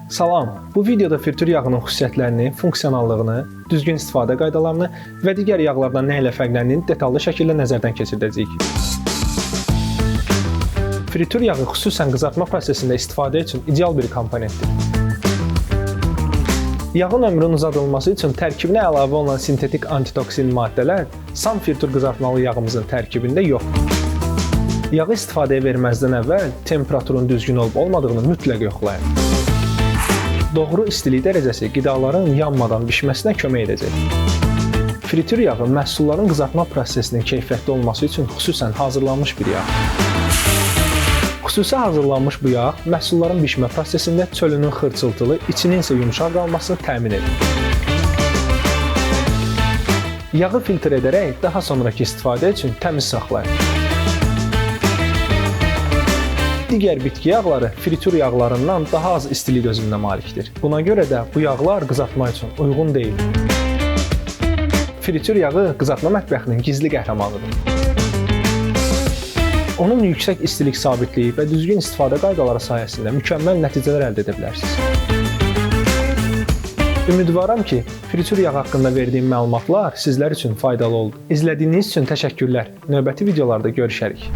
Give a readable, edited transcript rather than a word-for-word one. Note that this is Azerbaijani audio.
Salam, bu videoda fritur yağının xüsusiyyətlərini, funksionallığını, düzgün istifadə qaydalarını və digər yağlardan nə ilə fərqləndiyini detallı şəkildə nəzərdən keçirdəcəyik. Fritur yağı xüsusən qızartma prosesində istifadə üçün ideal bir komponentdir. Yağın ömrünün uzadılması üçün tərkibinə əlavə olunan sintetik antitoksin maddələr sam fritur qızartmalı yağımızın tərkibində yoxdur. Yağı istifadəyə verməzdən əvvəl temperaturun düzgün olub-olmadığını mütləq yoxlayın. Doğru istilik dərəcəsi qidaların yanmadan bişməsinə kömək edəcək. Fritur yağı məhsulların qızartma prosesinin keyfiyyətli olması üçün xüsusən hazırlanmış bir yağ. Xüsusi hazırlanmış bu yağ məhsulların bişmə prosesində çölünün xırçıltılı, içinin isə yumşaq qalmasını təmin edir. Yağı filtr edərək daha sonraki istifadə üçün təmiz saxlayın. Digər bitki yağları fritur yağlarından daha az istilik özündə malikdir. Buna görə də bu yağlar qızartma üçün uyğun deyil. Fritur yağı qızartma mətbəxinin gizli qəhrəmanıdır. Onun yüksək istilik sabitliyi və düzgün istifadə qaydaları sayəsində mükəmməl nəticələr əldə edə bilərsiniz. Ümidvaram ki, fritur yağı haqqında verdiyim məlumatlar sizlər üçün faydalı oldu. İzlədiyiniz üçün təşəkkürlər. Növbəti videolarda görüşərik.